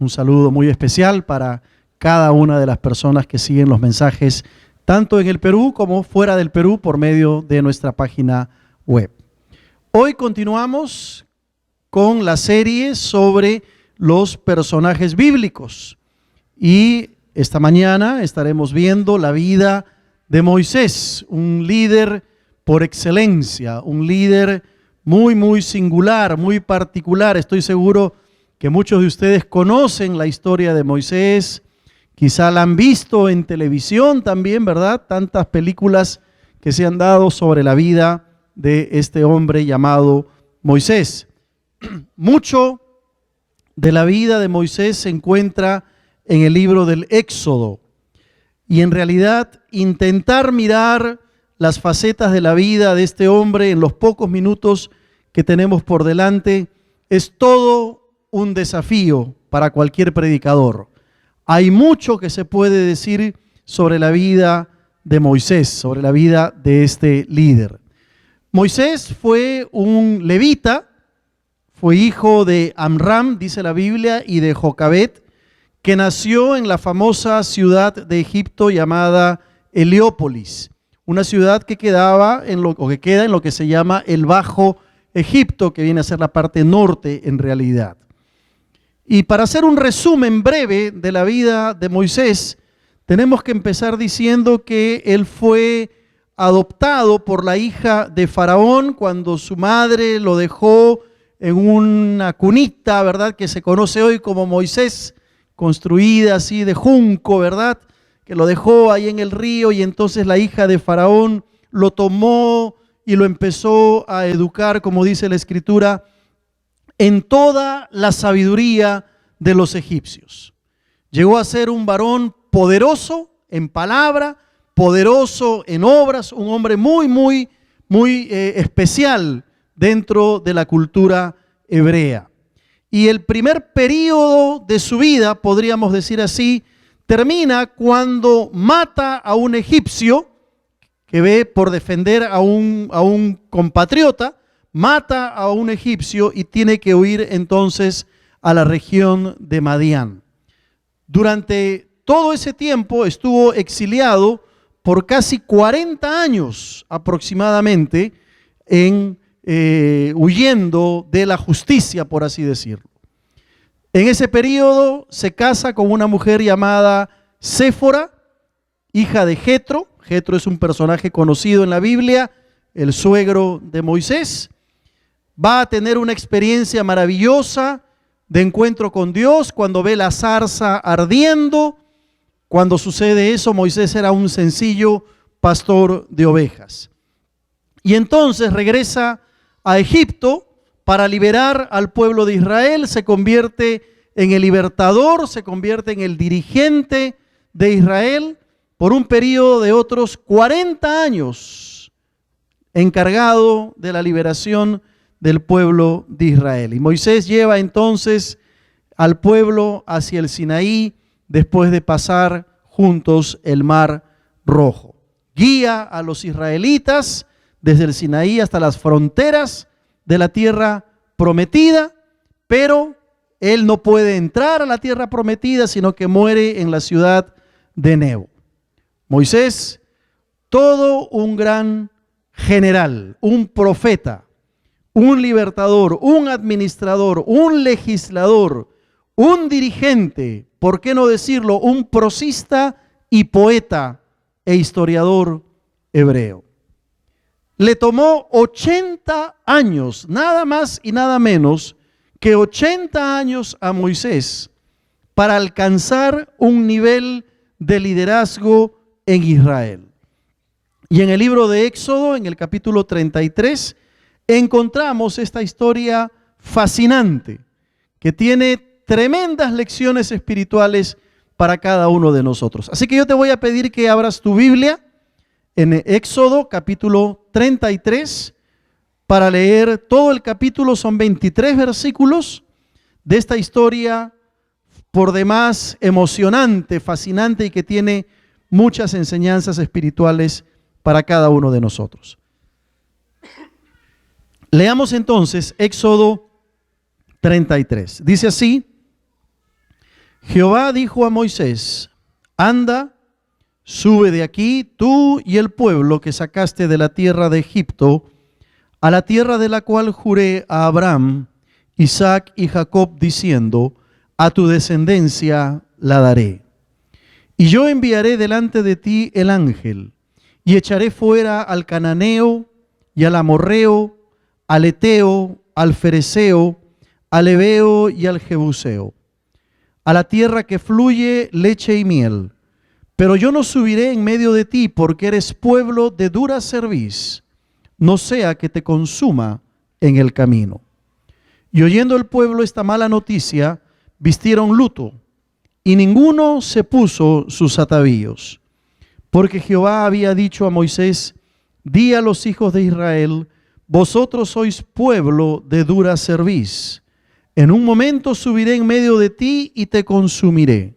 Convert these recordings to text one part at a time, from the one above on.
Un saludo muy especial para cada una de las personas que siguen los mensajes, tanto en el Perú como fuera del Perú, por medio de nuestra página web. Hoy continuamos con la serie sobre los personajes bíblicos y esta mañana estaremos viendo la vida de Moisés, un líder por excelencia, un líder muy singular, muy particular. Estoy seguro que muchos de ustedes conocen la historia de Moisés, quizá la han visto en televisión también, ¿verdad? Tantas películas que se han dado sobre la vida de este hombre llamado Moisés. Mucho de la vida de Moisés se encuentra en el libro del Éxodo. Y en realidad intentar mirar las facetas de la vida de este hombre en los pocos minutos que tenemos por delante es todo un desafío para cualquier predicador. Hay mucho que se puede decir sobre la vida de Moisés, sobre la vida de este líder. Moisés fue un levita, fue hijo de Amram, dice la Biblia, y de Jocabet, que nació en la famosa ciudad de Egipto llamada Heliópolis, una ciudad que queda en lo que se llama el Bajo Egipto, que viene a ser la parte norte en realidad. Y para hacer un resumen breve de la vida de Moisés, tenemos que empezar diciendo que él fue adoptado por la hija de Faraón cuando su madre lo dejó en una cunita, ¿verdad?, que se conoce hoy como Moisés, construida así de junco, ¿verdad?, que lo dejó ahí en el río, y entonces la hija de Faraón lo tomó y lo empezó a educar, como dice la Escritura, en toda la sabiduría de los egipcios. Llegó a ser un varón poderoso en palabra, poderoso en obras, un hombre muy especial dentro de la cultura hebrea. Y el primer periodo de su vida, podríamos decir así, termina cuando mata a un egipcio que ve por defender a un compatriota, mata a un egipcio y tiene que huir entonces a la región de Madián. Durante todo ese tiempo estuvo exiliado por casi 40 años aproximadamente, huyendo de la justicia, por así decirlo. En ese periodo se casa con una mujer llamada Séfora, hija de Jetro. Jetro es un personaje conocido en la Biblia, el suegro de Moisés. Va a tener una experiencia maravillosa de encuentro con Dios cuando ve la zarza ardiendo. Cuando sucede eso, Moisés era un sencillo pastor de ovejas. Y entonces regresa a Egipto para liberar al pueblo de Israel, se convierte en el libertador, se convierte en el dirigente de Israel por un periodo de otros 40 años, encargado de la liberación del pueblo de Israel. Y Moisés lleva entonces al pueblo hacia el Sinaí después de pasar juntos el Mar Rojo. Guía a los israelitas desde el Sinaí hasta las fronteras de la tierra prometida, pero él no puede entrar a la tierra prometida, sino que muere en la ciudad de Nebo. Moisés, todo un gran general, un profeta, un libertador, un administrador, un legislador, un dirigente, ¿por qué no decirlo?, un prosista y poeta e historiador hebreo. Le tomó 80 años, nada más y nada menos que 80 años a Moisés para alcanzar un nivel de liderazgo en Israel. Y en el libro de Éxodo, en el capítulo 33, encontramos esta historia fascinante que tiene tremendas lecciones espirituales para cada uno de nosotros. Así que yo te voy a pedir que abras tu Biblia en Éxodo capítulo 33 para leer todo el capítulo. Son 23 versículos de esta historia por demás emocionante, fascinante y que tiene muchas enseñanzas espirituales para cada uno de nosotros. Leamos entonces Éxodo 33. Dice así: Jehová dijo a Moisés: anda, sube de aquí tú y el pueblo que sacaste de la tierra de Egipto, a la tierra de la cual juré a Abraham, Isaac y Jacob, diciendo: a tu descendencia la daré. Y yo enviaré delante de ti el ángel, y echaré fuera al cananeo, y al amorreo, al eteo, al fereceo, al heveo y al jebuseo, a la tierra que fluye leche y miel. Pero yo no subiré en medio de ti, porque eres pueblo de dura cerviz, no sea que te consuma en el camino. Y oyendo el pueblo esta mala noticia, vistieron luto, y ninguno se puso sus atavíos. Porque Jehová había dicho a Moisés: di a los hijos de Israel: vosotros sois pueblo de dura cerviz. En un momento subiré en medio de ti y te consumiré.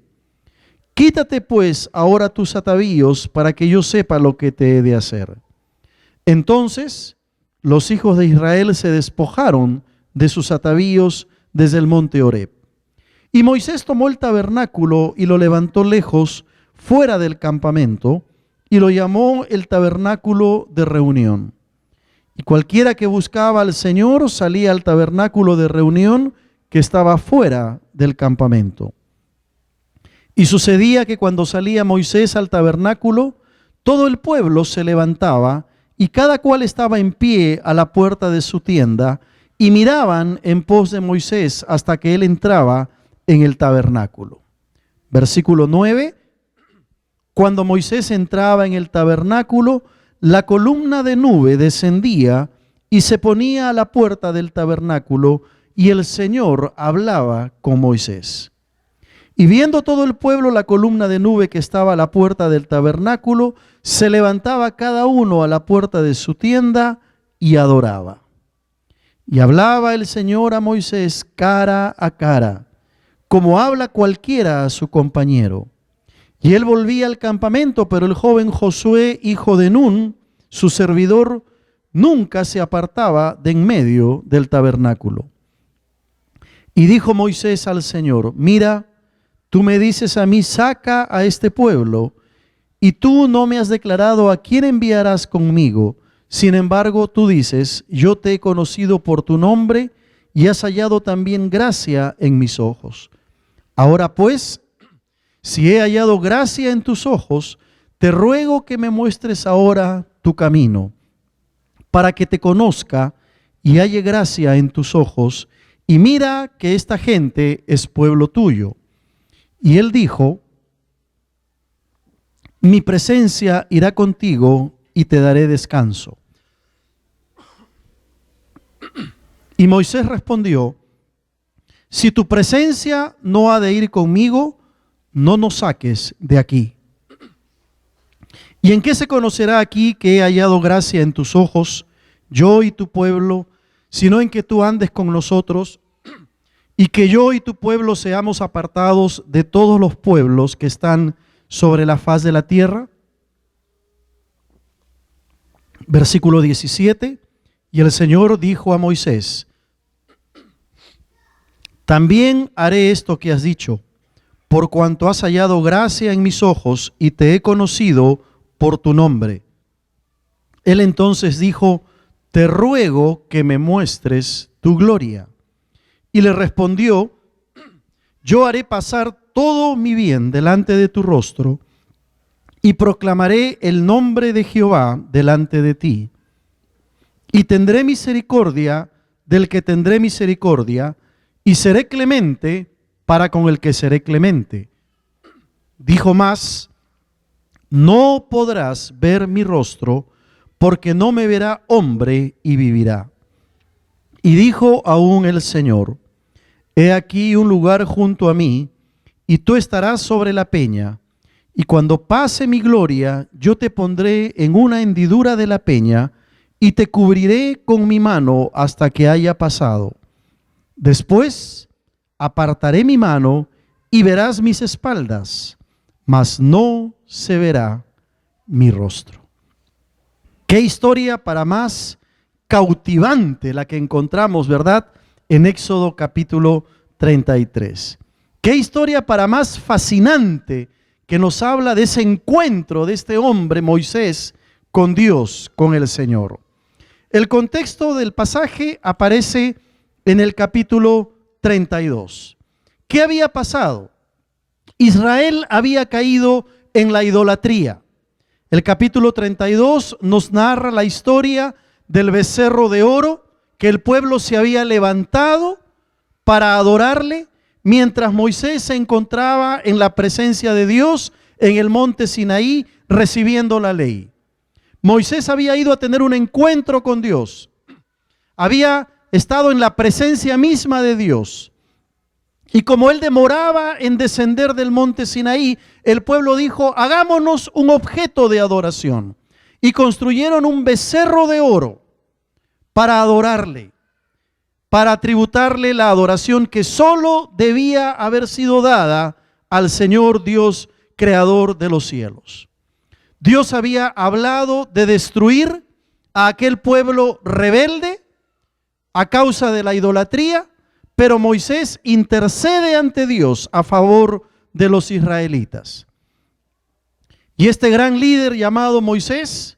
Quítate pues ahora tus atavíos, para que yo sepa lo que te he de hacer. Entonces los hijos de Israel se despojaron de sus atavíos desde el monte Horeb. Y Moisés tomó el tabernáculo y lo levantó lejos, fuera del campamento, y lo llamó el tabernáculo de reunión. Y cualquiera que buscaba al Señor salía al tabernáculo de reunión que estaba fuera del campamento. Y sucedía que cuando salía Moisés al tabernáculo, todo el pueblo se levantaba, y cada cual estaba en pie a la puerta de su tienda, y miraban en pos de Moisés hasta que él entraba en el tabernáculo. Versículo 9. Cuando Moisés entraba en el tabernáculo, la columna de nube descendía y se ponía a la puerta del tabernáculo, y el Señor hablaba con Moisés. Y viendo todo el pueblo la columna de nube que estaba a la puerta del tabernáculo, se levantaba cada uno a la puerta de su tienda y adoraba. Y hablaba el Señor a Moisés cara a cara, como habla cualquiera a su compañero. Y él volvía al campamento, pero el joven Josué, hijo de Nun, su servidor, nunca se apartaba de en medio del tabernáculo. Y dijo Moisés al Señor: mira, tú me dices a mí: saca a este pueblo, y tú no me has declarado a quién enviarás conmigo. Sin embargo, tú dices: yo te he conocido por tu nombre, y has hallado también gracia en mis ojos. Ahora pues, si he hallado gracia en tus ojos, te ruego que me muestres ahora tu camino, para que te conozca y halle gracia en tus ojos, y mira que esta gente es pueblo tuyo. Y él dijo: mi presencia irá contigo y te daré descanso. Y Moisés respondió: si tu presencia no ha de ir conmigo, no nos saques de aquí. ¿Y en qué se conocerá aquí que he hallado gracia en tus ojos, yo y tu pueblo, sino en que tú andes con nosotros, y que yo y tu pueblo seamos apartados de todos los pueblos que están sobre la faz de la tierra? Versículo 17. Y el Señor dijo a Moisés: también haré esto que has dicho, por cuanto has hallado gracia en mis ojos y te he conocido por tu nombre. Él entonces dijo: te ruego que me muestres tu gloria. Y le respondió: yo haré pasar todo mi bien delante de tu rostro, y proclamaré el nombre de Jehová delante de ti. Y tendré misericordia del que tendré misericordia, y seré clemente para con el que seré clemente. Dijo más: no podrás ver mi rostro, porque no me verá hombre y vivirá. Y dijo aún el Señor: he aquí un lugar junto a mí, y tú estarás sobre la peña, y cuando pase mi gloria, yo te pondré en una hendidura de la peña, y te cubriré con mi mano hasta que haya pasado. Después apartaré mi mano, y verás mis espaldas, mas no se verá mi rostro. Qué historia para más cautivante la que encontramos, ¿verdad?, en Éxodo capítulo 33. Qué historia para más fascinante que nos habla de ese encuentro de este hombre, Moisés, con Dios, con el Señor. El contexto del pasaje aparece en el capítulo 32. ¿Qué había pasado? Israel había caído en la idolatría. El capítulo 32 nos narra la historia del becerro de oro que el pueblo se había levantado para adorarle mientras Moisés se encontraba en la presencia de Dios en el monte Sinaí recibiendo la ley. Moisés había ido a tener un encuentro con Dios. Había estado en la presencia misma de Dios. Y como él demoraba en descender del monte Sinaí, el pueblo dijo: hagámonos un objeto de adoración. Y construyeron un becerro de oro para adorarle, para tributarle la adoración que solo debía haber sido dada al Señor Dios, creador de los cielos. Dios había hablado de destruir a aquel pueblo rebelde a causa de la idolatría, pero Moisés intercede ante Dios a favor de los israelitas. Y este gran líder llamado Moisés,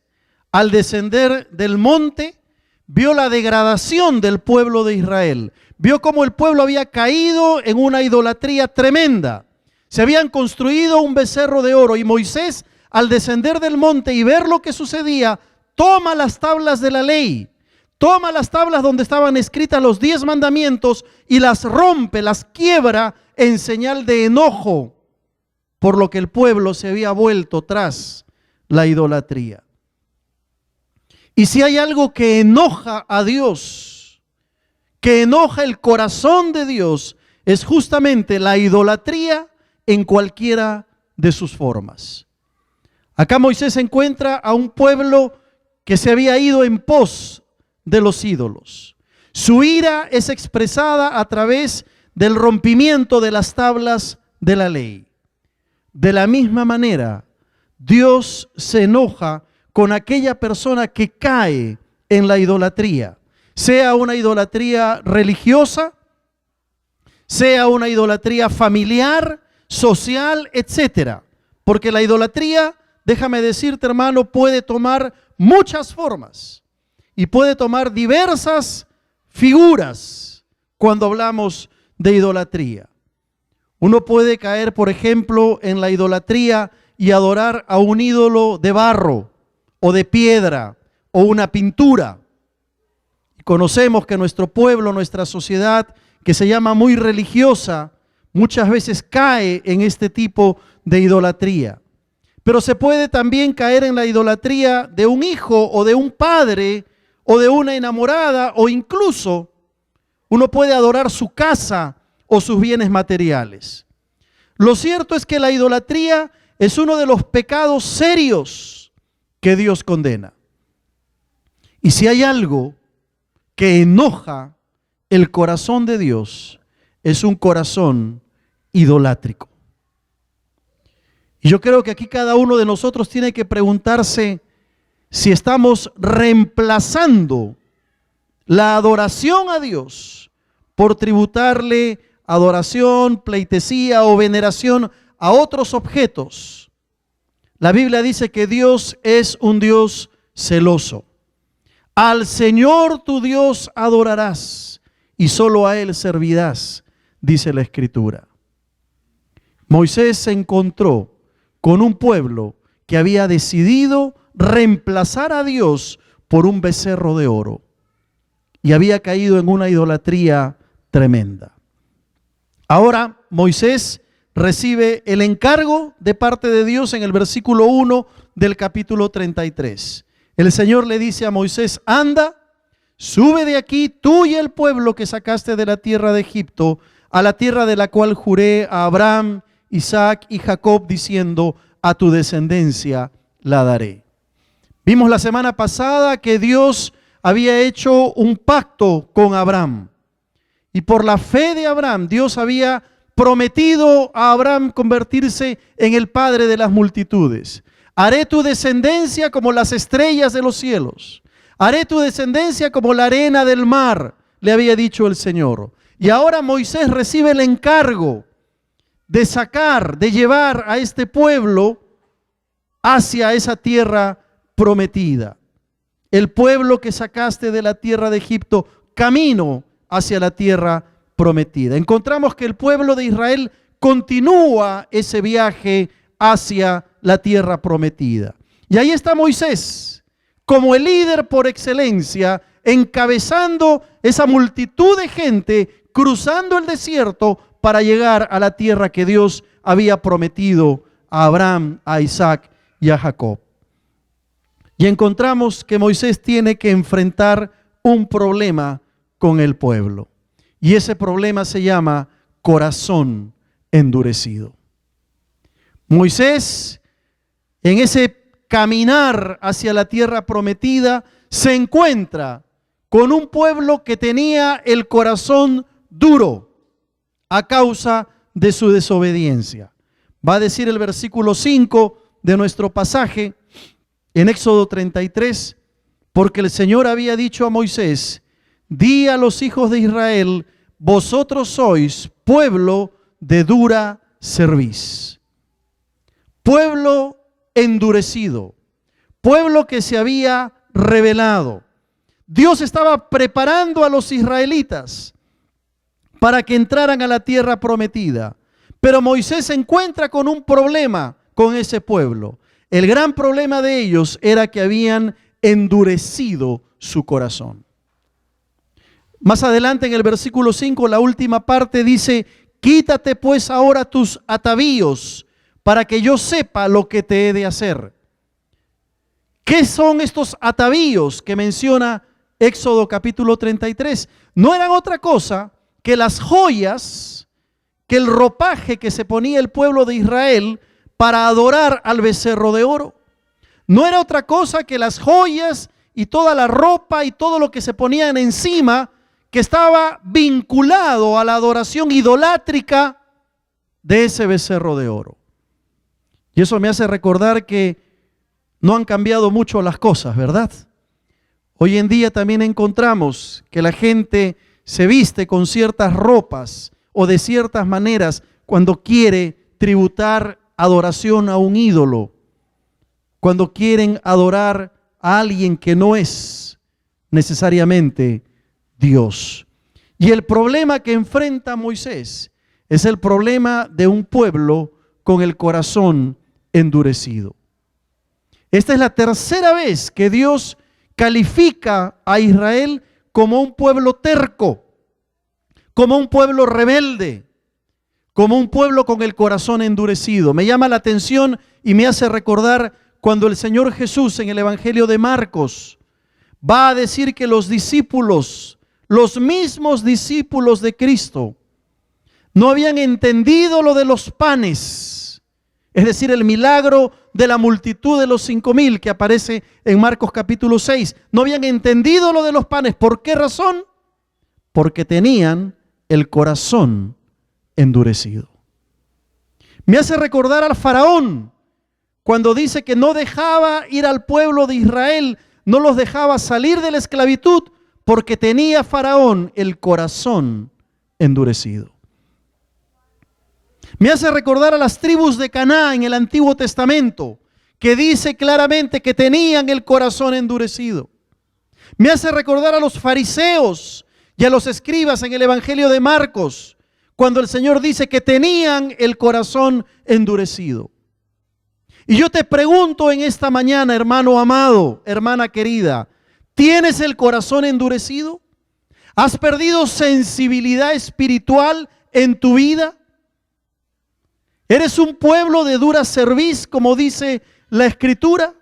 al descender del monte, vio la degradación del pueblo de Israel. Vio cómo el pueblo había caído en una idolatría tremenda. Se habían construido un becerro de oro y Moisés, al descender del monte y ver lo que sucedía, toma las tablas de la ley, toma las tablas donde estaban escritas los 10 mandamientos y las rompe, las quiebra en señal de enojo por lo que el pueblo se había vuelto tras la idolatría. Y si hay algo que enoja a Dios, que enoja el corazón de Dios, es justamente la idolatría en cualquiera de sus formas. Acá Moisés encuentra a un pueblo que se había ido en pos de los ídolos. Su ira es expresada a través del rompimiento de las tablas de la ley. De la misma manera, Dios se enoja con aquella persona que cae en la idolatría, sea una idolatría religiosa, sea una idolatría familiar, social, etcétera. Porque la idolatría, déjame decirte, hermano, puede tomar muchas formas y puede tomar diversas figuras cuando hablamos de idolatría. Uno puede caer, por ejemplo, en la idolatría y adorar a un ídolo de barro o de piedra o una pintura. Conocemos que nuestro pueblo, nuestra sociedad, que se llama muy religiosa, muchas veces cae en este tipo de idolatría. Pero se puede también caer en la idolatría de un hijo o de un padre o de una enamorada, o incluso uno puede adorar su casa o sus bienes materiales. Lo cierto es que la idolatría es uno de los pecados serios que Dios condena. Y si hay algo que enoja el corazón de Dios, es un corazón idolátrico. Y yo creo que aquí cada uno de nosotros tiene que preguntarse si estamos reemplazando la adoración a Dios por tributarle adoración, pleitesía o veneración a otros objetos. La Biblia dice que Dios es un Dios celoso. Al Señor tu Dios adorarás y solo a Él servirás, dice la Escritura. Moisés se encontró con un pueblo que había decidido reemplazar a Dios por un becerro de oro y había caído en una idolatría tremenda. Ahora Moisés recibe el encargo de parte de Dios en el versículo 1 del capítulo 33. El Señor le dice a Moisés: anda, sube de aquí tú y el pueblo que sacaste de la tierra de Egipto, a la tierra de la cual juré a Abraham, Isaac y Jacob, diciendo: a tu descendencia la daré. Vimos la semana pasada que Dios había hecho un pacto con Abraham. Y por la fe de Abraham, Dios había prometido a Abraham convertirse en el padre de las multitudes. Haré tu descendencia como las estrellas de los cielos. Haré tu descendencia como la arena del mar, le había dicho el Señor. Y ahora Moisés recibe el encargo de sacar, de llevar a este pueblo hacia esa tierra prometida. El pueblo que sacaste de la tierra de Egipto, camino hacia la tierra prometida. Encontramos que el pueblo de Israel continúa ese viaje hacia la tierra prometida. Y ahí está Moisés, como el líder por excelencia, encabezando esa multitud de gente, cruzando el desierto para llegar a la tierra que Dios había prometido a Abraham, a Isaac y a Jacob. Y encontramos que Moisés tiene que enfrentar un problema con el pueblo. Y ese problema se llama corazón endurecido. Moisés, en ese caminar hacia la tierra prometida, se encuentra con un pueblo que tenía el corazón duro a causa de su desobediencia. Va a decir el versículo 5 de nuestro pasaje en Éxodo 33, porque el Señor había dicho a Moisés: di a los hijos de Israel, vosotros sois pueblo de dura cerviz. Pueblo endurecido, pueblo que se había rebelado. Dios estaba preparando a los israelitas para que entraran a la tierra prometida. Pero Moisés se encuentra con un problema con ese pueblo. El gran problema de ellos era que habían endurecido su corazón. Más adelante en el versículo 5, la última parte dice: quítate pues ahora tus atavíos para que yo sepa lo que te he de hacer. ¿Qué son estos atavíos que menciona Éxodo capítulo 33? No eran otra cosa que las joyas, que el ropaje que se ponía el pueblo de Israel para adorar al becerro de oro. No era otra cosa que las joyas y toda la ropa y todo lo que se ponían encima, que estaba vinculado a la adoración idolátrica de ese becerro de oro. Y eso me hace recordar que no han cambiado mucho las cosas, ¿verdad? Hoy en día también encontramos que la gente se viste con ciertas ropas o de ciertas maneras cuando quiere tributar adoración a un ídolo, cuando quieren adorar a alguien que no es necesariamente Dios. Y el problema que enfrenta Moisés es el problema de un pueblo con el corazón endurecido. Esta es la tercera vez que Dios califica a Israel como un pueblo terco, como un pueblo rebelde, como un pueblo con el corazón endurecido. Me llama la atención y me hace recordar cuando el Señor Jesús en el Evangelio de Marcos va a decir que los discípulos, los mismos discípulos de Cristo, no habían entendido lo de los panes, es decir, el milagro de la multitud de los 5,000 que aparece en Marcos capítulo 6. No habían entendido lo de los panes. ¿Por qué razón? Porque tenían el corazón endurecido. Me hace recordar al faraón cuando dice que no dejaba ir al pueblo de Israel, no los dejaba salir de la esclavitud porque tenía faraón el corazón endurecido. Me hace recordar a las tribus de Canaán en el Antiguo Testamento, que dice claramente que tenían el corazón endurecido. Me hace recordar a los fariseos y a los escribas en el Evangelio de Marcos, cuando el Señor dice que tenían el corazón endurecido. Y yo te pregunto en esta mañana, hermano amado, hermana querida, ¿tienes el corazón endurecido? ¿Has perdido sensibilidad espiritual en tu vida? ¿Eres un pueblo de dura cerviz, como dice la Escritura?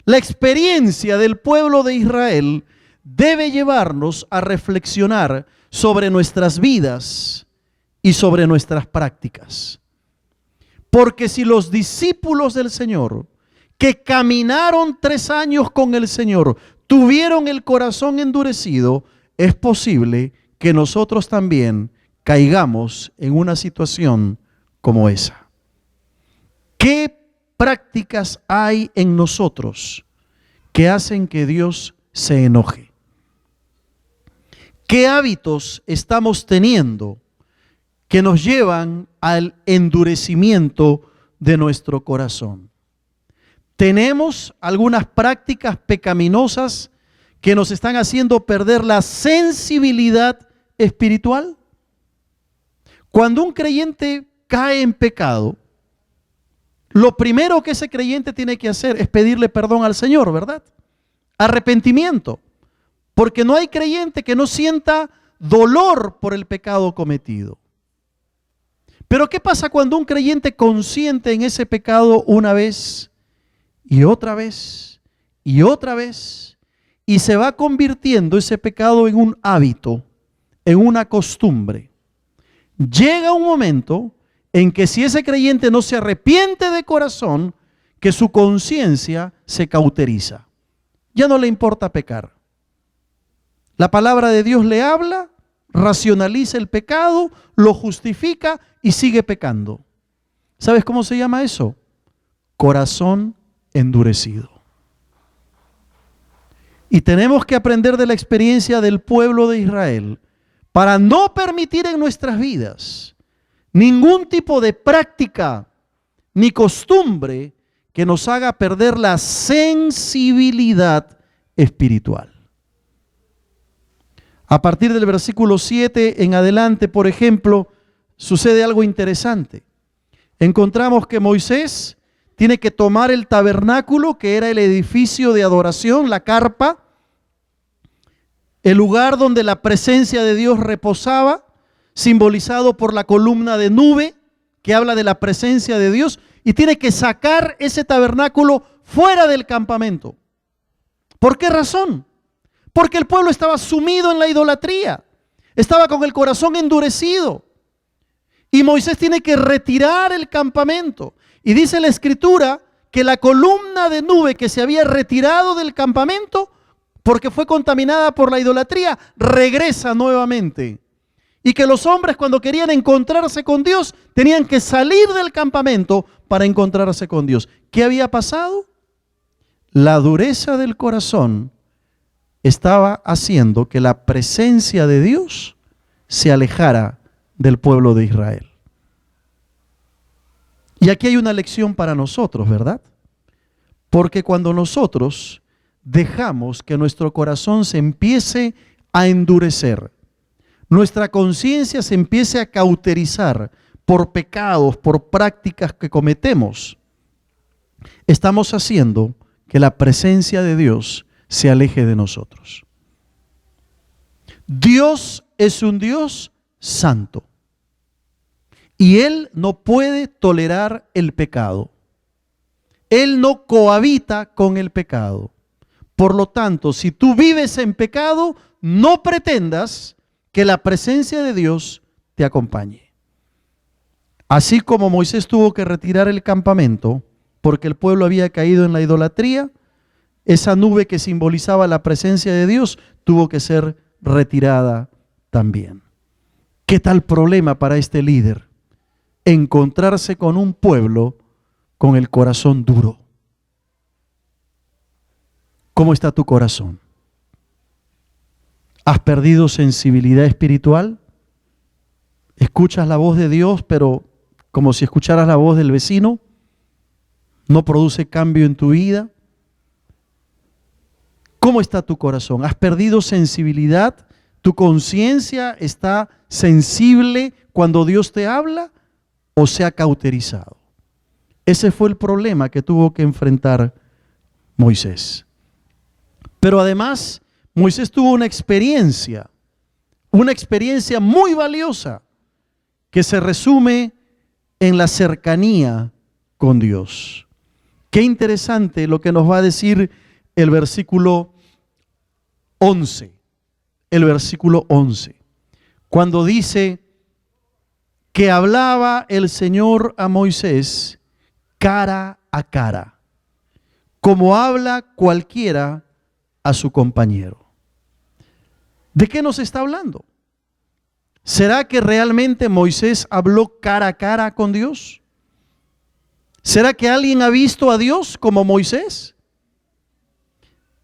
La experiencia del pueblo de Israel debe llevarnos a reflexionar sobre nuestras vidas y sobre nuestras prácticas. Porque si los discípulos del Señor, que caminaron 3 años con el Señor, tuvieron el corazón endurecido, es posible que nosotros también caigamos en una situación como esa. ¿Qué prácticas hay en nosotros que hacen que Dios se enoje? ¿Qué hábitos estamos teniendo que nos llevan al endurecimiento de nuestro corazón. Tenemos algunas prácticas pecaminosas que nos están haciendo perder la sensibilidad espiritual. Cuando un creyente cae en pecado, lo primero que ese creyente tiene que hacer es pedirle perdón al Señor, ¿verdad? Arrepentimiento. Porque no hay creyente que no sienta dolor por el pecado cometido. Pero ¿qué pasa cuando un creyente consiente en ese pecado una vez y otra vez y otra vez y se va convirtiendo ese pecado en un hábito, en una costumbre? Llega un momento en que si ese creyente no se arrepiente de corazón, que su conciencia se cauteriza. Ya no le importa pecar. La palabra de Dios le habla, racionaliza el pecado, lo justifica y sigue pecando. ¿Sabes cómo se llama eso? Corazón endurecido. Y tenemos que aprender de la experiencia del pueblo de Israel para no permitir en nuestras vidas ningún tipo de práctica ni costumbre que nos haga perder la sensibilidad espiritual. A partir del versículo 7 en adelante, por ejemplo, sucede algo interesante. Encontramos que Moisés tiene que tomar el tabernáculo, que era el edificio de adoración, la carpa, el lugar donde la presencia de Dios reposaba, simbolizado por la columna de nube, que habla de la presencia de Dios, y tiene que sacar ese tabernáculo fuera del campamento. ¿Por qué razón? Porque el pueblo estaba sumido en la idolatría, estaba con el corazón endurecido, y Moisés tiene que retirar el campamento. Y dice la Escritura que la columna de nube que se había retirado del campamento, porque fue contaminada por la idolatría, regresa nuevamente. Y que los hombres, cuando querían encontrarse con Dios, tenían que salir del campamento para encontrarse con Dios. ¿Qué había pasado? La dureza del corazón estaba haciendo que la presencia de Dios se alejara del pueblo de Israel. Y aquí hay una lección para nosotros, ¿verdad? Porque cuando nosotros dejamos que nuestro corazón se empiece a endurecer, nuestra conciencia se empiece a cauterizar por pecados, por prácticas que cometemos, estamos haciendo que la presencia de Dios se aleje de nosotros. Dios es un Dios santo y Él no puede tolerar el pecado. Él no cohabita con el pecado. Por lo tanto, si tú vives en pecado, no pretendas que la presencia de Dios te acompañe. Así como Moisés tuvo que retirar el campamento porque el pueblo había caído en la idolatría, esa nube que simbolizaba la presencia de Dios tuvo que ser retirada también. ¿Qué tal problema para este líder? Encontrarse con un pueblo con el corazón duro. ¿Cómo está tu corazón? ¿Has perdido sensibilidad espiritual? ¿Escuchas la voz de Dios, pero como si escucharas la voz del vecino? ¿No produce cambio en tu vida? ¿Cómo está tu corazón? ¿Has perdido sensibilidad? ¿Tu conciencia está sensible cuando Dios te habla o se ha cauterizado? Ese fue el problema que tuvo que enfrentar Moisés. Pero además, Moisés tuvo una experiencia muy valiosa que se resume en la cercanía con Dios. Qué interesante lo que nos va a decir el versículo 11. El versículo 11. Cuando dice que hablaba el Señor a Moisés cara a cara, como habla cualquiera a su compañero. ¿De qué nos está hablando? ¿Será que realmente Moisés habló cara a cara con Dios? ¿Será que alguien ha visto a Dios como Moisés?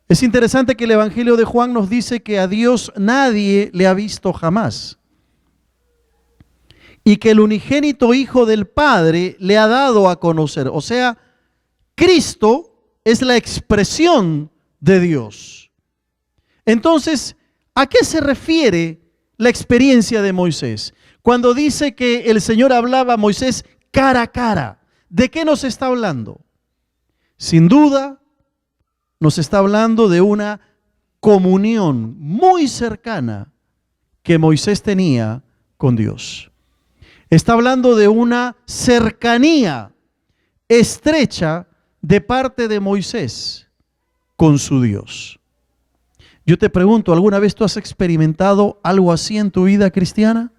Es interesante que el Evangelio de Juan nos dice que a Dios nadie le ha visto jamás. y que el unigénito Hijo del Padre le ha dado a conocer. O sea, Cristo es la expresión de Dios. Entonces, ¿a qué se refiere la experiencia de Moisés? Cuando dice que el Señor hablaba a Moisés cara a cara, ¿de qué nos está hablando? Sin duda, nos está hablando de una comunión muy cercana que Moisés tenía con Dios. Está hablando de una cercanía estrecha de parte de Moisés con su Dios. Yo te pregunto, ¿alguna vez tú has experimentado algo así en tu vida cristiana?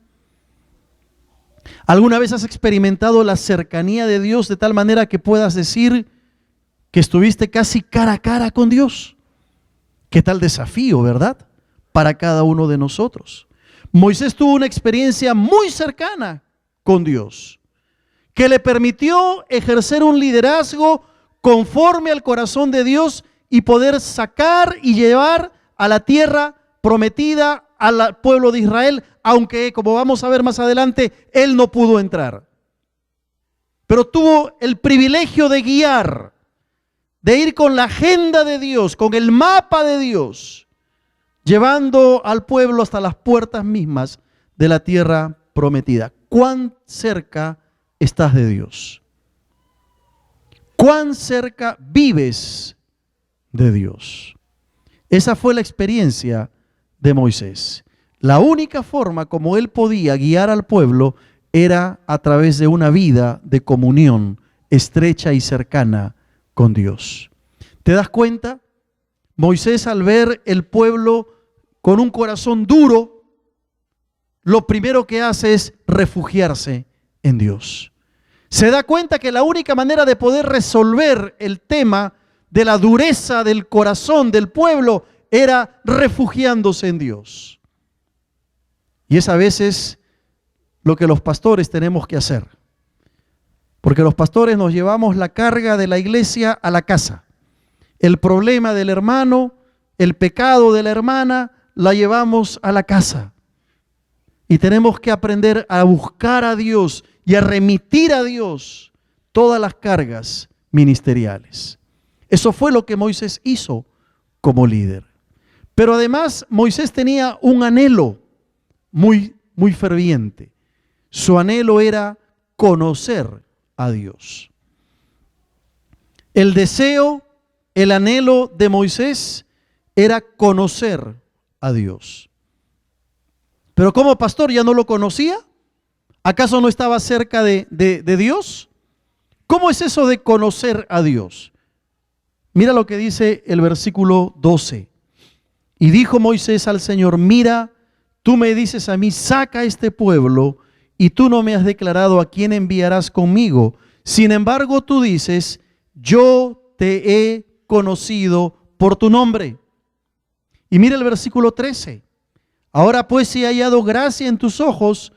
¿Alguna vez has experimentado la cercanía de Dios de tal manera que puedas decir que estuviste casi cara a cara con Dios? ¿Qué tal desafío, verdad? Para cada uno de nosotros. Moisés tuvo una experiencia muy cercana con Dios, que le permitió ejercer un liderazgo conforme al corazón de Dios y poder sacar y llevar a la tierra prometida al pueblo de Israel, aunque, como vamos a ver más adelante, él no pudo entrar. Pero tuvo el privilegio de guiar, de ir con la agenda de Dios, con el mapa de Dios, llevando al pueblo hasta las puertas mismas de la tierra prometida. ¿Cuán cerca estás de Dios? ¿Cuán cerca vives de Dios? Esa fue la experiencia de Moisés. La única forma como él podía guiar al pueblo era a través de una vida de comunión estrecha y cercana con Dios. ¿Te das cuenta? Moisés, al ver el pueblo con un corazón duro, lo primero que hace es refugiarse en Dios. Se da cuenta que la única manera de poder resolver el tema de la dureza del corazón del pueblo era refugiándose en Dios. Y es a veces lo que los pastores tenemos que hacer. Porque los pastores nos llevamos la carga de la iglesia a la casa. El problema del hermano, el pecado de la hermana, la llevamos a la casa. Y tenemos que aprender a buscar a Dios y a remitir a Dios todas las cargas ministeriales. Eso fue lo que Moisés hizo como líder. Pero además Moisés tenía un anhelo muy ferviente. Su anhelo era conocer a Dios. El deseo, el anhelo de Moisés era conocer a Dios. Pero como pastor, ¿ya no lo conocía? ¿Acaso no estaba cerca de Dios? ¿Cómo es eso de conocer a Dios? Mira lo que dice el versículo 12. Y dijo Moisés al Señor: mira, tú me dices a mí, saca este pueblo, y tú no me has declarado a quién enviarás conmigo. Sin embargo, tú dices: yo te he conocido por tu nombre. Y mira el versículo 13. Ahora pues, si he hallado gracia en tus ojos,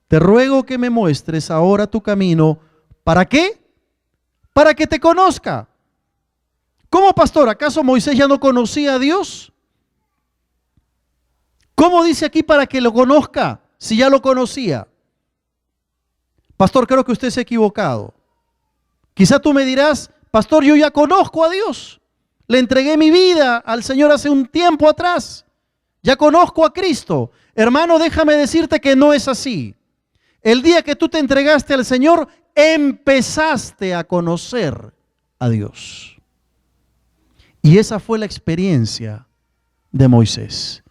te ruego que me muestres ahora tu camino. ¿Para qué? Para que te conozca. ¿Cómo, pastor? ¿Acaso Moisés ya no conocía a Dios? ¿Cómo dice aquí para que lo conozca si ya lo conocía? Pastor, creo que usted se ha equivocado. Quizá tú me dirás: pastor, yo ya conozco a Dios. Le entregué mi vida al Señor hace un tiempo atrás. Ya conozco a Cristo. Hermano, déjame decirte que no es así. El día que tú te entregaste al Señor, empezaste a conocer a Dios. Y esa fue la experiencia de Moisés.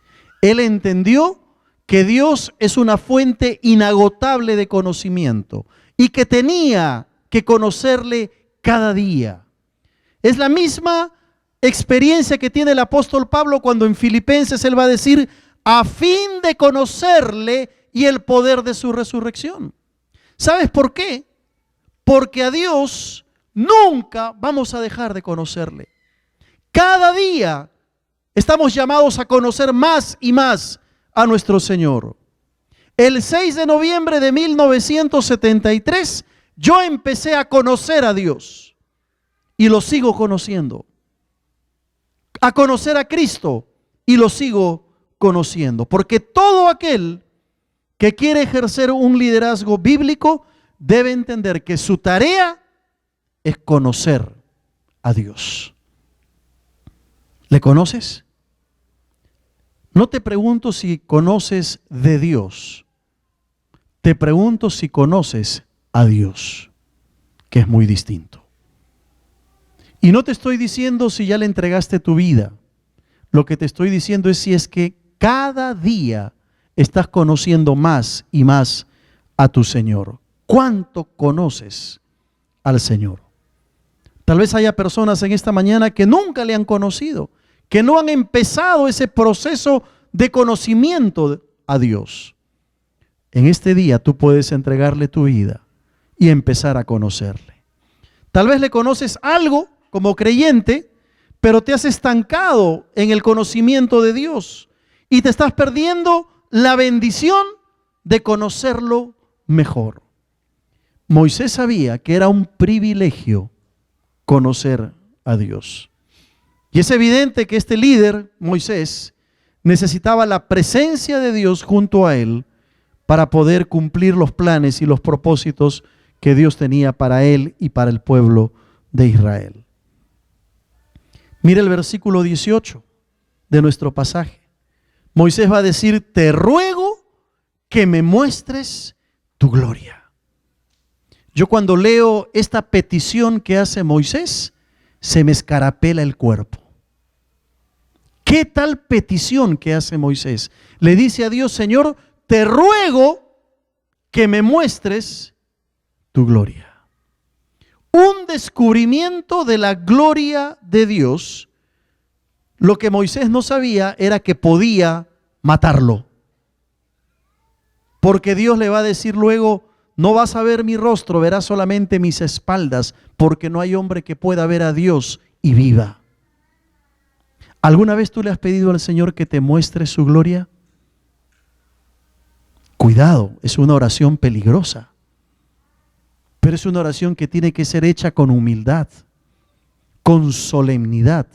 Él entendió que Dios es una fuente inagotable de conocimiento y que tenía que conocerle cada día. Es la misma experiencia que tiene el apóstol Pablo cuando en Filipenses él va a decir: a fin de conocerle y el poder de su resurrección. ¿Sabes por qué? Porque a Dios nunca vamos a dejar de conocerle. Cada día estamos llamados a conocer más y más a nuestro Señor. El 6 de noviembre de 1973 yo empecé a conocer a Dios y lo sigo conociendo. A conocer a Cristo y lo sigo conociendo. Porque todo aquel que quiere ejercer un liderazgo bíblico debe entender que su tarea es conocer a Dios. ¿Le conoces? No te pregunto si conoces de Dios. Te pregunto si conoces a Dios, que es muy distinto. Y no te estoy diciendo si ya le entregaste tu vida. Lo que te estoy diciendo es si es que cada día estás conociendo más y más a tu Señor. ¿Cuánto conoces al Señor? Tal vez haya personas en esta mañana que nunca le han conocido, que no han empezado ese proceso de conocimiento a Dios. En este día tú puedes entregarle tu vida y empezar a conocerle. Tal vez le conoces algo como creyente, pero te has estancado en el conocimiento de Dios y te estás perdiendo la bendición de conocerlo mejor. Moisés sabía que era un privilegio conocer a Dios. Y es evidente que este líder, Moisés, necesitaba la presencia de Dios junto a él para poder cumplir los planes y los propósitos que Dios tenía para él y para el pueblo de Israel. Mira el versículo 18 de nuestro pasaje. Moisés va a decir: te ruego que me muestres tu gloria. Yo cuando leo esta petición que hace Moisés, se me escarapela el cuerpo. ¿Qué tal petición que hace Moisés? Le dice a Dios: Señor, te ruego que me muestres tu gloria. Un descubrimiento de la gloria de Dios. Lo que Moisés no sabía era que podía matarlo. Porque Dios le va a decir luego: no vas a ver mi rostro, verás solamente mis espaldas, porque no hay hombre que pueda ver a Dios y viva. ¿Alguna vez tú le has pedido al Señor que te muestre su gloria? Cuidado, es una oración peligrosa, pero es una oración que tiene que ser hecha con humildad, con solemnidad,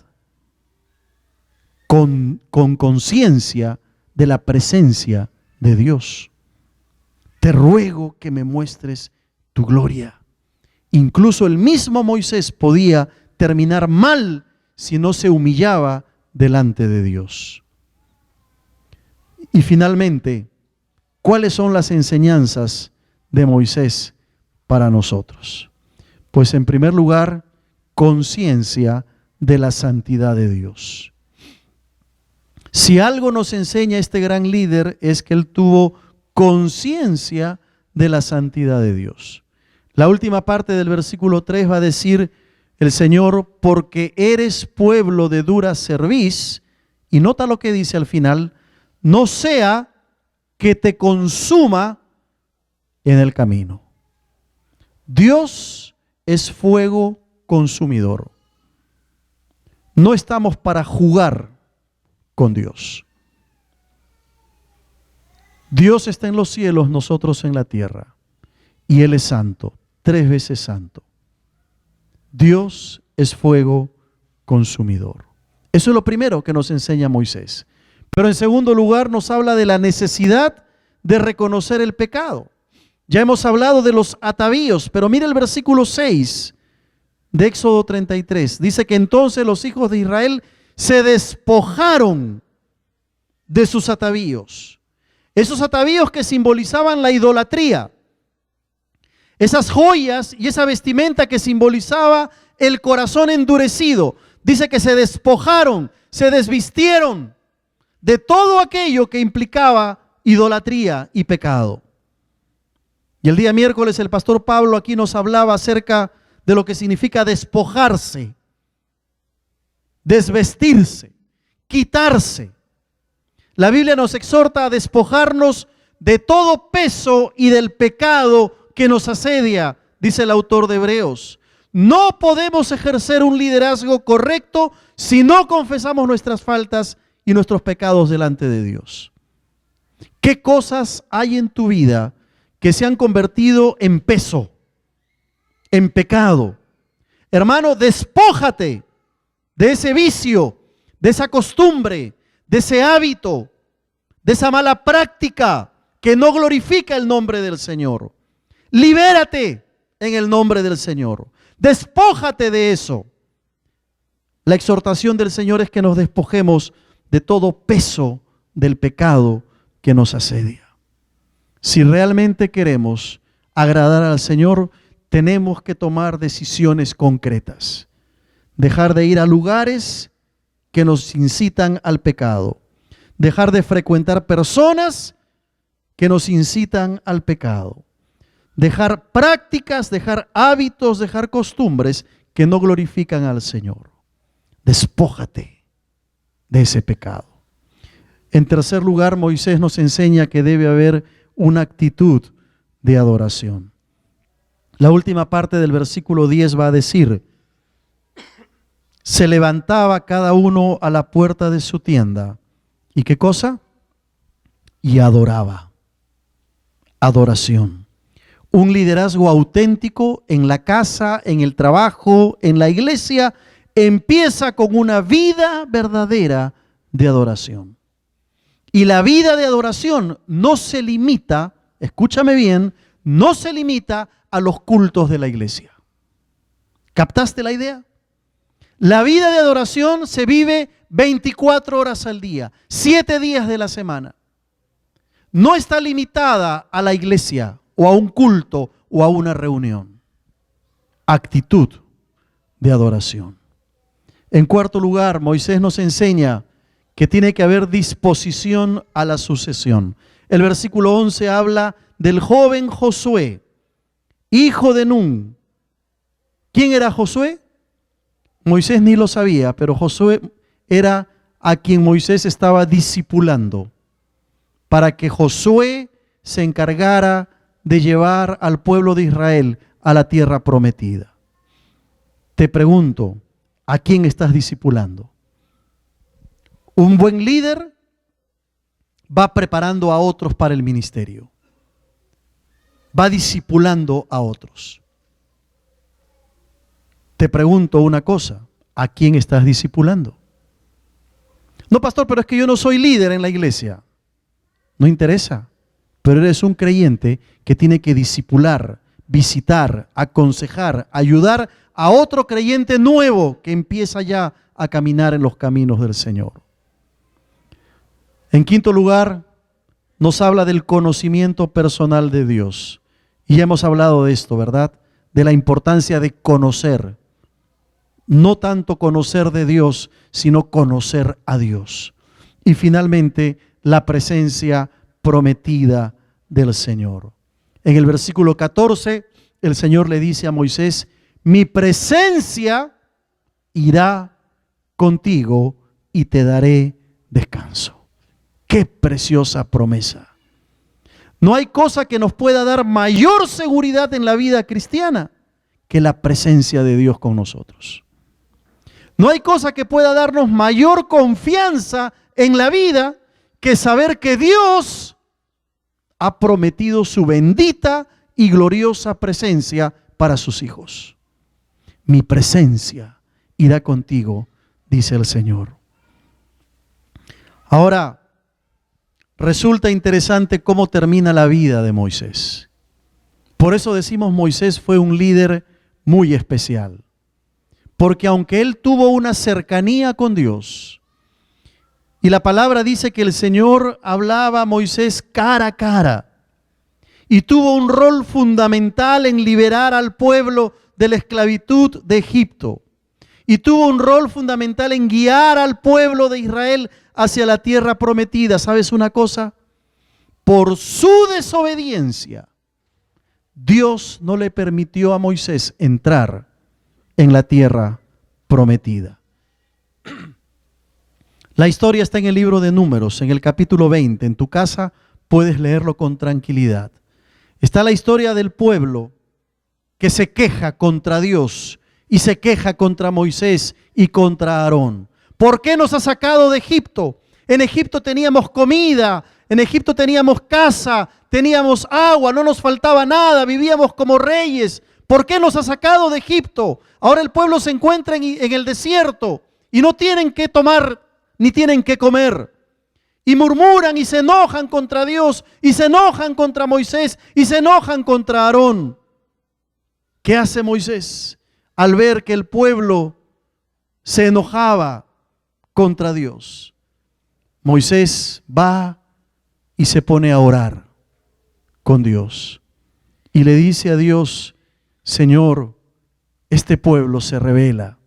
con conciencia de la presencia de Dios. Te ruego que me muestres tu gloria. Incluso el mismo Moisés podía terminar mal si no se humillaba delante de Dios. Y finalmente, ¿cuáles son las enseñanzas de Moisés para nosotros? Pues en primer lugar, conciencia de la santidad de Dios. Si algo nos enseña este gran líder es que él tuvo conciencia de la santidad de Dios. La última parte del versículo 3 va a decir el Señor: porque eres pueblo de dura cerviz, y nota lo que dice al final: no sea que te consuma en el camino. Dios es fuego consumidor. No estamos para jugar con Dios. Dios está en los cielos, nosotros en la tierra. Y Él es santo, 3 veces santo. Dios es fuego consumidor. Eso es lo primero que nos enseña Moisés. Pero en segundo lugar nos habla de la necesidad de reconocer el pecado. Ya hemos hablado de los atavíos, pero mira el versículo 6 de Éxodo 33. Dice que entonces los hijos de Israel se despojaron de sus atavíos. Esos atavíos que simbolizaban la idolatría. Esas joyas y esa vestimenta que simbolizaba el corazón endurecido. Dice que se despojaron, se desvistieron de todo aquello que implicaba idolatría y pecado. Y el día miércoles el pastor Pablo aquí nos hablaba acerca de lo que significa despojarse, desvestirse, quitarse. La Biblia nos exhorta a despojarnos de todo peso y del pecado que nos asedia, dice el autor de Hebreos. No podemos ejercer un liderazgo correcto si no confesamos nuestras faltas y nuestros pecados delante de Dios. ¿Qué cosas hay en tu vida que se han convertido en peso, en pecado? Hermano, despójate de ese vicio, de esa costumbre, de ese hábito, de esa mala práctica que no glorifica el nombre del Señor. Libérate en el nombre del Señor. Despójate de eso. La exhortación del Señor es que nos despojemos de todo peso del pecado que nos asedia. Si realmente queremos agradar al Señor, tenemos que tomar decisiones concretas. Dejar de ir a lugares que nos incitan al pecado. Dejar de frecuentar personas que nos incitan al pecado. Dejar prácticas, dejar hábitos, dejar costumbres que no glorifican al Señor. Despójate de ese pecado. En tercer lugar, Moisés nos enseña que debe haber una actitud de adoración. La última parte del versículo 10 va a decir: se levantaba cada uno a la puerta de su tienda. ¿Y qué cosa? Y adoraba. Adoración. Un liderazgo auténtico en la casa, en el trabajo, en la iglesia, empieza con una vida verdadera de adoración. Y la vida de adoración no se limita, escúchame bien, no se limita a los cultos de la iglesia. ¿Captaste la idea? La vida de adoración se vive 24 horas al día, 7 días de la semana. No está limitada a la iglesia o a un culto o a una reunión. Actitud de adoración. En cuarto lugar, Moisés nos enseña que tiene que haber disposición a la sucesión. El versículo 11 habla del joven Josué, hijo de Nun. ¿Quién era Josué? Moisés ni lo sabía, pero Josué era a quien Moisés estaba discipulando para que Josué se encargara de llevar al pueblo de Israel a la tierra prometida. Te pregunto, ¿a quién estás discipulando? Un buen líder va preparando a otros para el ministerio. Va discipulando a otros. Te pregunto una cosa, ¿a quién estás discipulando? No, pastor, pero es que yo no soy líder en la iglesia. No interesa, pero eres un creyente que tiene que discipular, visitar, aconsejar, ayudar a otro creyente nuevo que empieza ya a caminar en los caminos del Señor. En quinto lugar, nos habla del conocimiento personal de Dios. Y ya hemos hablado de esto, ¿verdad? De la importancia de conocer. No tanto conocer de Dios, sino conocer a Dios. Y finalmente, la presencia prometida del Señor. En el versículo 14, el Señor le dice a Moisés: mi presencia irá contigo y te daré descanso. ¡Qué preciosa promesa! No hay cosa que nos pueda dar mayor seguridad en la vida cristiana que la presencia de Dios con nosotros. No hay cosa que pueda darnos mayor confianza en la vida que saber que Dios ha prometido su bendita y gloriosa presencia para sus hijos. Mi presencia irá contigo, dice el Señor. Ahora, resulta interesante cómo termina la vida de Moisés. Por eso decimos Moisés fue un líder muy especial. Porque aunque él tuvo una cercanía con Dios, y la palabra dice que el Señor hablaba a Moisés cara a cara, y tuvo un rol fundamental en liberar al pueblo de la esclavitud de Egipto, y tuvo un rol fundamental en guiar al pueblo de Israel hacia la tierra prometida. ¿Sabes una cosa? Por su desobediencia, Dios no le permitió a Moisés entrar en la tierra prometida. La historia está en el libro de Números, en el capítulo 20. En tu casa puedes leerlo con tranquilidad. Está la historia del pueblo que se queja contra Dios y se queja contra Moisés y contra Aarón. ¿Por qué nos ha sacado de Egipto? En Egipto teníamos comida, en Egipto teníamos casa, teníamos agua, no nos faltaba nada, vivíamos como reyes. ¿Por qué nos ha sacado de Egipto? Ahora el pueblo se encuentra en el desierto y no tienen que tomar ni tienen que comer. y murmuran y se enojan contra Dios y se enojan contra Moisés y se enojan contra Aarón. ¿Qué hace Moisés al ver que el pueblo se enojaba contra Dios? Moisés va y se pone a orar con Dios y le dice a Dios: Señor, este pueblo se rebela.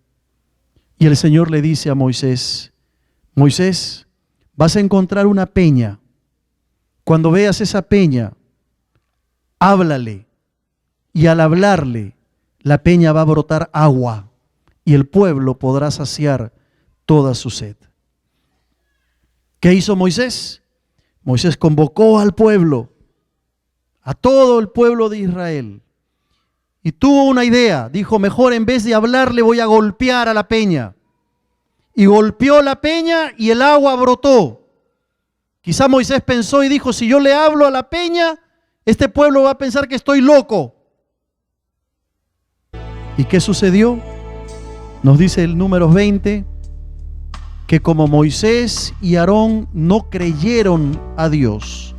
Y el Señor le dice a Moisés: Moisés, vas a encontrar una peña. Cuando veas esa peña, háblale. Y al hablarle, la peña va a brotar agua y el pueblo podrá saciar toda su sed. ¿Qué hizo Moisés? Moisés convocó al pueblo, a todo el pueblo de Israel, y tuvo una idea. Dijo: mejor en vez de hablarle voy a golpear a la peña. Y golpeó la peña y el agua brotó. Quizá Moisés pensó y dijo: si yo le hablo a la peña, este pueblo va a pensar que estoy loco. ¿Y qué sucedió? Nos dice el Números 20 que como Moisés y Aarón no creyeron a Dios,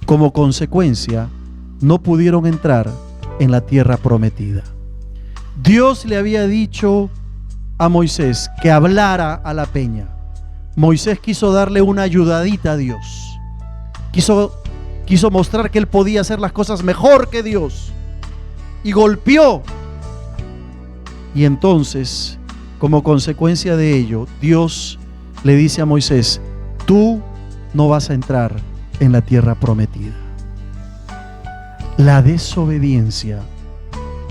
como consecuencia no pudieron entrar en la tierra prometida. Dios le había dicho a Moisés que hablara a la peña. Moisés quiso darle una ayudadita a Dios. Quiso mostrar que él podía hacer las cosas mejor que Dios. Y golpeó. Y entonces, como consecuencia de ello, Dios le dice a Moisés: tú no vas a entrar en la tierra prometida. La desobediencia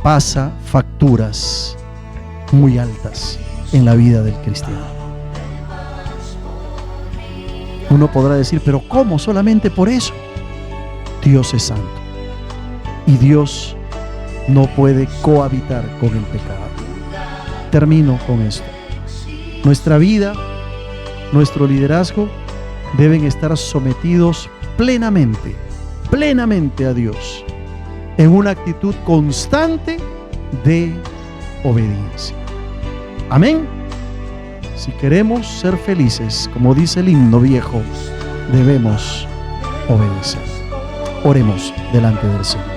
pasa facturas muy altas en la vida del cristiano. Uno podrá decir: pero ¿cómo? Solamente por eso. Dios es santo y Dios no puede cohabitar con el pecado. Termino con esto. Nuestra vida, nuestro liderazgo deben estar sometidos plenamente a Dios, en una actitud constante de obediencia. Amén. Si queremos ser felices, como dice el himno viejo, debemos obedecer. Oremos delante del Señor.